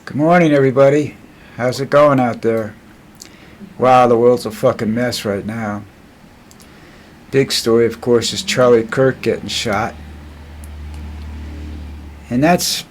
Good morning, everybody. How's it going out there? Wow, the world's a fucking mess right now. Big story, of course, is Charlie Kirk getting shot. And that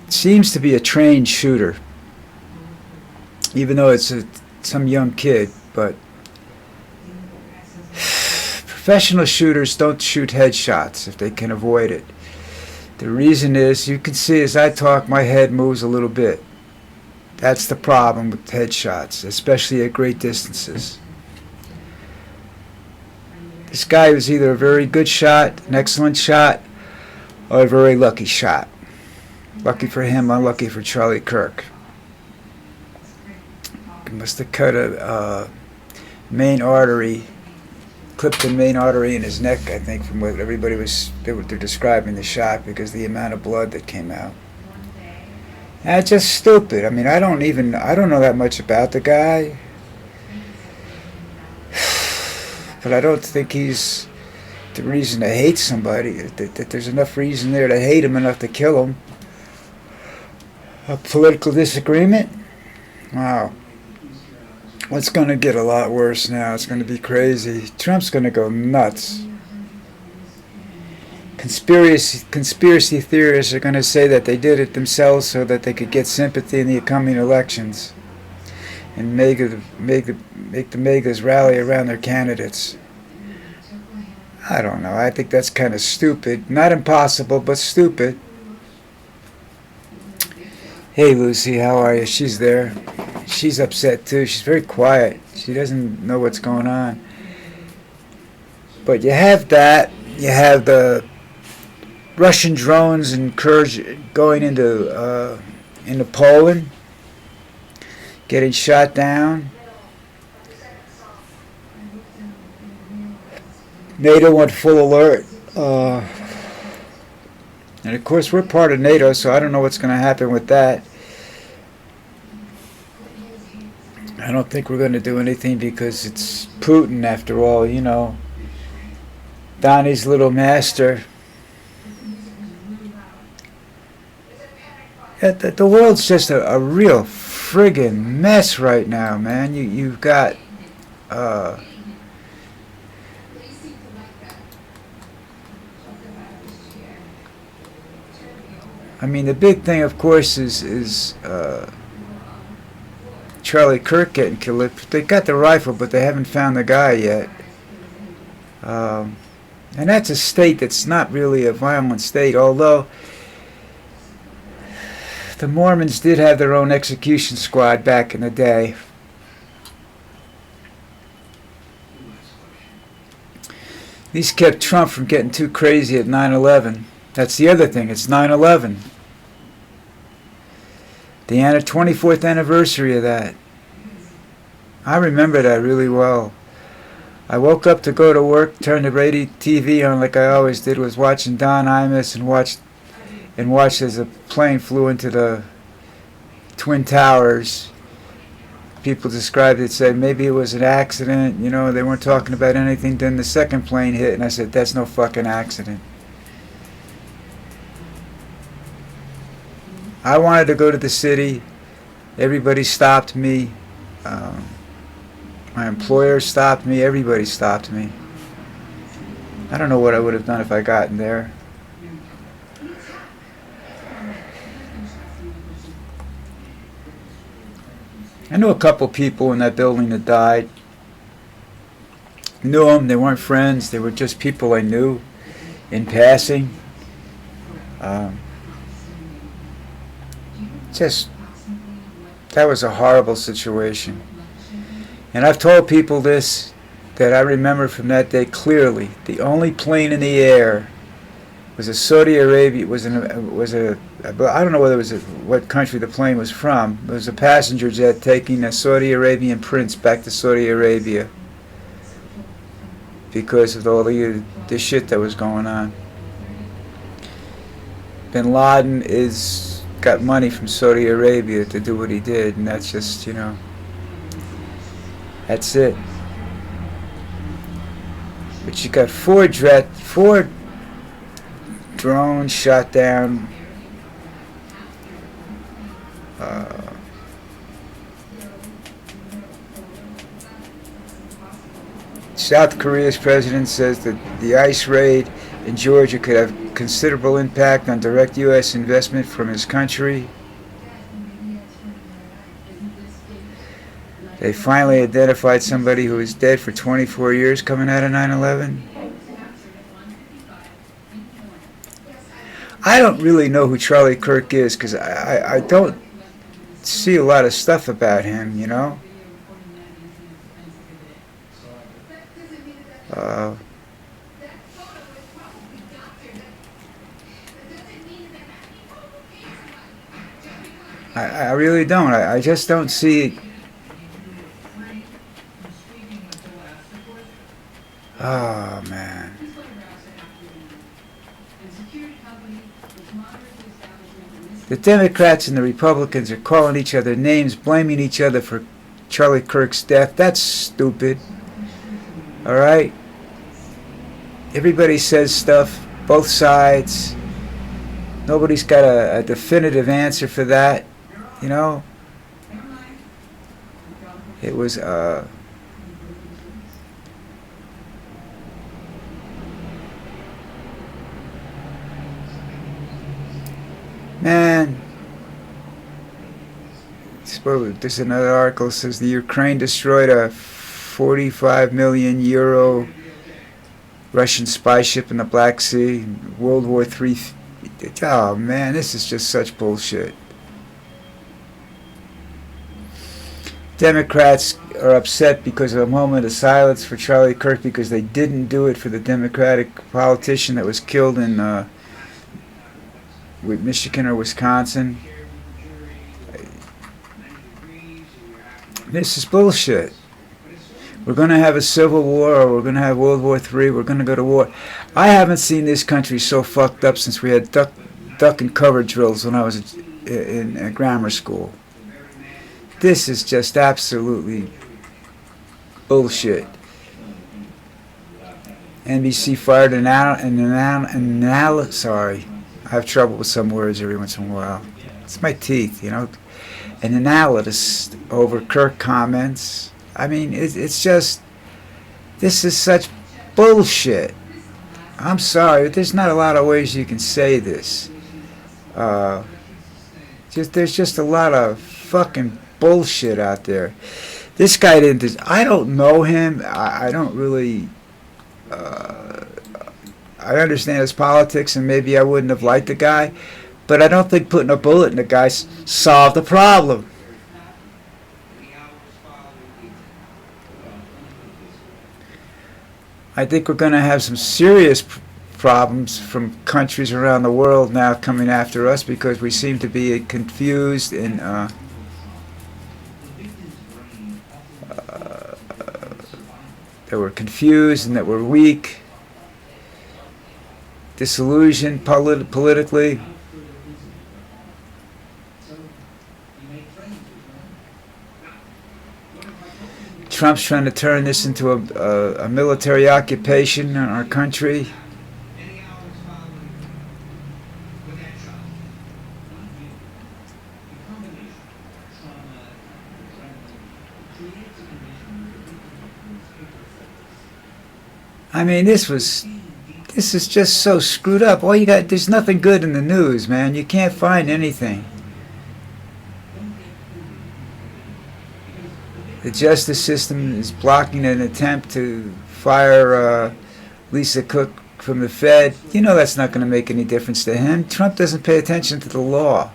seems to be a trained shooter. Even though it's some young kid, but professional shooters don't shoot headshots if they can avoid it. The reason is, you can see as I talk, my head moves a little bit. That's the problem with headshots, especially at great distances. This guy was either a very good shot, an excellent shot, or a very lucky shot. Lucky for him, unlucky for Charlie Kirk. He must have cut a main artery, clipped the main artery in his neck, I think, from what everybody they're describing the shot, because the amount of blood that came out. And it's just stupid. I mean, I don't know that much about the guy, but I don't think he's the reason to hate somebody. That there's enough reason there to hate him enough to kill him. A political disagreement? Wow. It's going to get a lot worse now. It's going to be crazy. Trump's going to go nuts. Conspiracy theorists are going to say that they did it themselves so that they could get sympathy in the coming elections and make the megas rally around their candidates. I don't know. I think that's kind of stupid. Not impossible, but stupid. Hey, Lucy, how are you? She's there. She's upset too. She's very quiet. She doesn't know what's going on. But you have that. You have the Russian drones and Kurds going into Poland, getting shot down. NATO went full alert. And of course, we're part of NATO, so I don't know what's going to happen with that. I don't think we're going to do anything because it's Putin, after all, you know. Donnie's little master. The world's just a real friggin' mess right now, man. You've got I mean, the big thing, of course, is Charlie Kirk getting killed. They got the rifle, but they haven't found the guy yet. And that's a state that's not really a violent state, although the Mormons did have their own execution squad back in the day. These kept Trump from getting too crazy at 9/11. That's the other thing. It's 9/11. The 24th anniversary of that. I remember that really well. I woke up to go to work, turned the radio TV on like I always did, was watching Don Imus and watched as a plane flew into the Twin Towers. People described it, said maybe it was an accident, you know, they weren't talking about anything. Then the second plane hit, and I said, that's no fucking accident. I wanted to go to the city. Everybody stopped me. My employer stopped me. Everybody stopped me. I don't know what I would have done if I gotten there. I knew a couple people in that building that died. Knew them. They weren't friends. They were just people I knew in passing. That was a horrible situation. And I've told people this, that I remember from that day clearly. The only plane in the air was a Saudi Arabia, I don't know whether it was what country the plane was from. It was a passenger jet taking a Saudi Arabian prince back to Saudi Arabia because of all the shit that was going on. Bin Laden got money from Saudi Arabia to do what he did, and that's just, you know, that's it. But you got four drones shot down Uh, South Korea's president says that the ICE raid in Georgia could have considerable impact on direct U.S. investment from his country. They finally identified somebody who was dead for 24 years coming out of 9/11. I don't really know who Charlie Kirk is because I don't see a lot of stuff about him, you know. I really don't. I just don't see. Oh, man. The Democrats and the Republicans are calling each other names, blaming each other for Charlie Kirk's death. That's stupid. All right? Everybody says stuff, both sides. Nobody's got a definitive answer for that, you know? It was, man, there's another article that says the Ukraine destroyed a 45 million euro Russian spy ship in the Black Sea. World War III. Oh man, this is just such bullshit. Democrats are upset because of a moment of silence for Charlie Kirk because they didn't do it for the Democratic politician that was killed in Michigan or Wisconsin. This is bullshit. We're going to have a civil war or we're going to have World War III. We're going to go to war. I haven't seen this country so fucked up since we had duck and cover drills when I was in grammar school. This is just absolutely bullshit. NBC fired sorry. I have trouble with some words every once in a while. It's my teeth, you know. An analyst over Kirk comments. I mean, it's just, this is such bullshit. I'm sorry, but there's not a lot of ways you can say this. There's just a lot of fucking bullshit out there. This guy I don't know him. I don't really, I understand his politics and maybe I wouldn't have liked the guy, but I don't think putting a bullet in the guy solved the problem. I think we're going to have some serious problems from countries around the world now coming after us because we seem to be confused and that we're confused and that we're weak, disillusioned politically. Trump's trying to turn this into a military occupation in our country. I mean, this is just so screwed up. There's nothing good in the news, man. You can't find anything. The justice system is blocking an attempt to fire Lisa Cook from the Fed. You know that's not going to make any difference to him. Trump doesn't pay attention to the law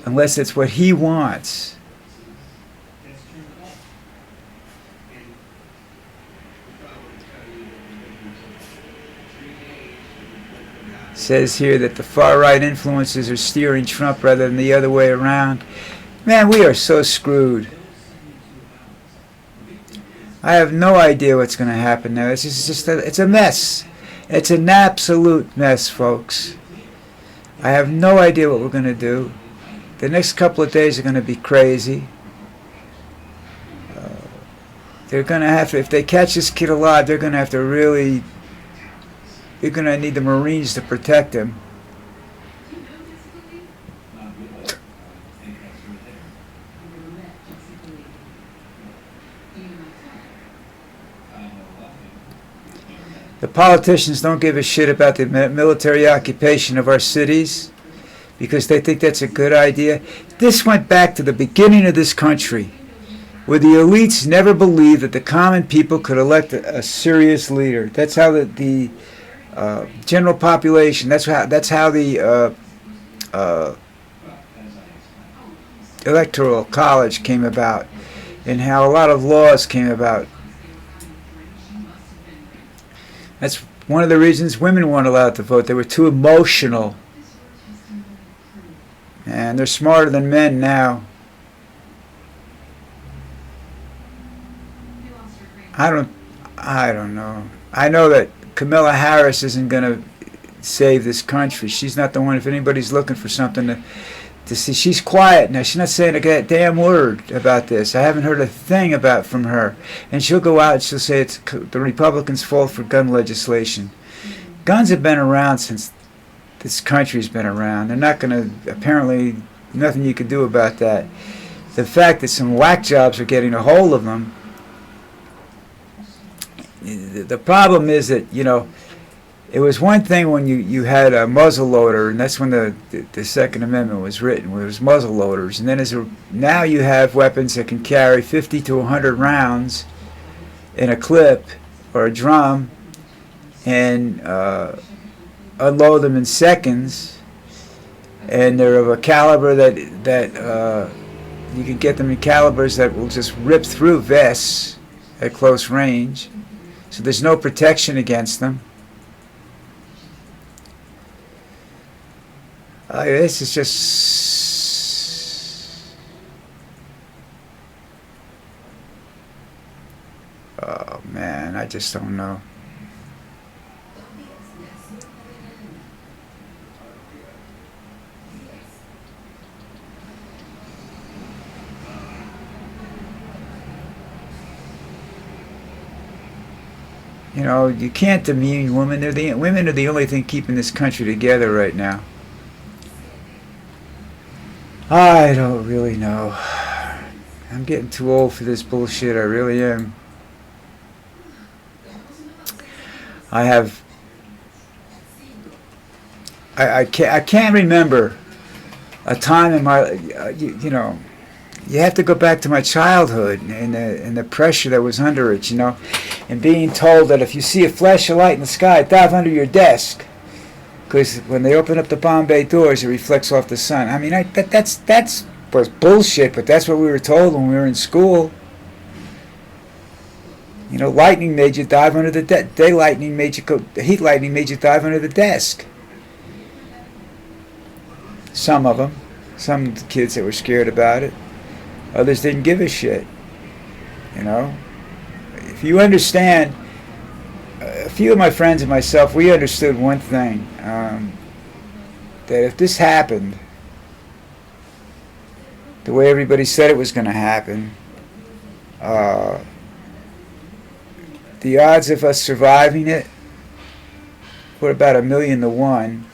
unless it's what he wants. Says here that the far-right influences are steering Trump rather than the other way around. Man, we are so screwed. I have no idea what's going to happen now. It's a mess. It's an absolute mess, folks. I have no idea what we're going to do. The next couple of days are going to be crazy. They're going to have to, if they catch this kid alive, they're going to have to really, they're going to need the Marines to protect him. The politicians don't give a shit about the military occupation of our cities because they think that's a good idea. This went back to the beginning of this country, where the elites never believed that the common people could elect a serious leader. That's how the general population, that's how the electoral college came about, and how a lot of laws came about. That's one of the reasons women weren't allowed to vote. They were too emotional. And they're smarter than men now. I don't know. I know that Kamala Harris isn't going to save this country. She's not the one. If anybody's looking for something to see, she's quiet now. She's not saying a damn word about this. I haven't heard a thing from her. And she'll go out and she'll say it's the Republicans' fault for gun legislation. Guns have been around since this country's been around. They're not going to, apparently, nothing you can do about that. The fact that some whack jobs are getting a hold of them, the problem is that, it was one thing when you had a muzzle loader, and that's when the Second Amendment was written, where it was muzzle loaders. And then now you have weapons that can carry 50 to 100 rounds in a clip or a drum and unload them in seconds. And they're of a caliber that you can get them in calibers that will just rip through vests at close range. So there's no protection against them. This is just... Oh, man, I just don't know. You can't demean women. Women are the only thing keeping this country together right now. I don't really know. I'm getting too old for this bullshit. I really am. I can't remember a time in my, you have to go back to my childhood and the pressure that was under it, and being told that if you see a flash of light in the sky, dive under your desk. Because when they open up the bomb bay doors, it reflects off the sun. I mean, that's was bullshit, but that's what we were told when we were in school. Lightning made you dive under the desk. Heat lightning made you dive under the desk. Some of them. Some kids that were scared about it. Others didn't give a shit. If you understand... A few of my friends and myself, we understood one thing, that if this happened the way everybody said it was going to happen, the odds of us surviving it were about 1,000,000 to 1.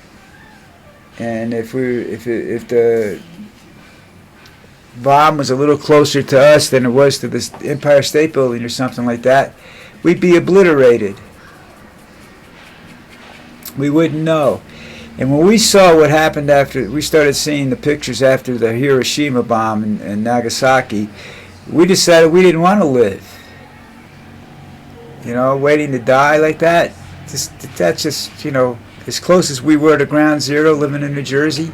And if the bomb was a little closer to us than it was to this Empire State Building or something like that, we'd be obliterated. We wouldn't know. And when we saw what happened after, we started seeing the pictures after the Hiroshima bomb and Nagasaki, we decided we didn't want to live. Waiting to die like that. That's just, as close as we were to ground zero living in New Jersey.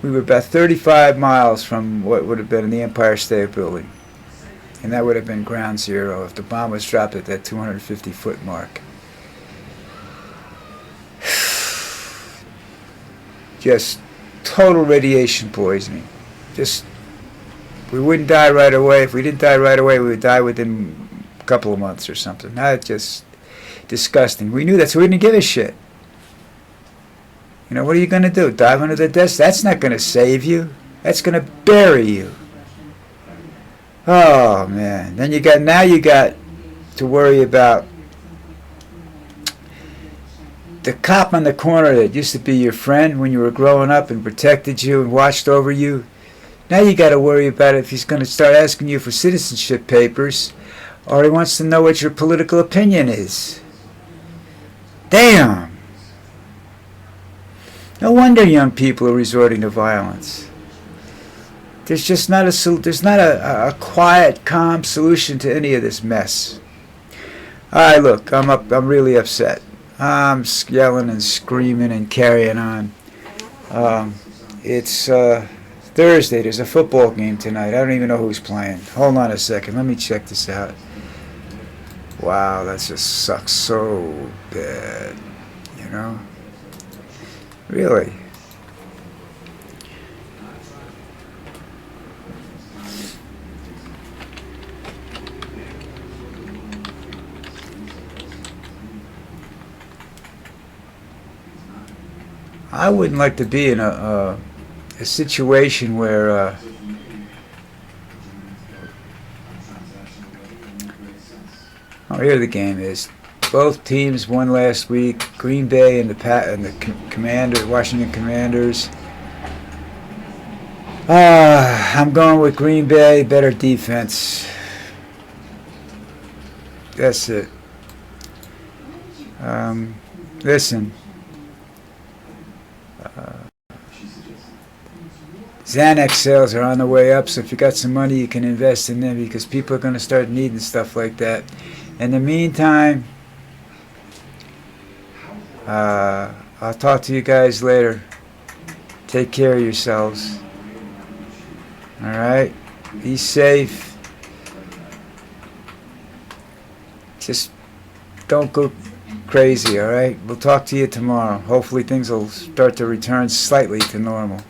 We were about 35 miles from what would have been the Empire State Building. And that would have been ground zero if the bomb was dropped at that 250-foot mark. Just total radiation poisoning. We wouldn't die right away. If we didn't die right away, we would die within a couple of months or something. That's just disgusting. We knew that, so we didn't give a shit. What are you going to do? Dive under the desk? That's not going to save you. That's going to bury you. Oh, man. Then you got to worry about the cop on the corner that used to be your friend when you were growing up and protected you and watched over you. Now you got to worry about if he's going to start asking you for citizenship papers, Or he wants to know what your political opinion is. Damn! No wonder young people are resorting to violence. There's just not a quiet, calm solution to any of this mess. Alright, look, I'm really upset. I'm yelling and screaming and carrying on. It's Thursday. There's a football game tonight. I don't even know who's playing. Hold on a second. Let me check this out. Wow, that just sucks so bad. You know? Really. I wouldn't like to be in a situation where oh, here the game is. Both teams won last week. Green Bay and the Washington Commanders. I'm going with Green Bay. Better defense. That's it. Listen. Xanax sales are on the way up, so if you got some money, you can invest in them because people are going to start needing stuff like that. In the meantime, I'll talk to you guys later. Take care of yourselves. Alright? Be safe. Just don't go crazy, alright? We'll talk to you tomorrow. Hopefully things will start to return slightly to normal.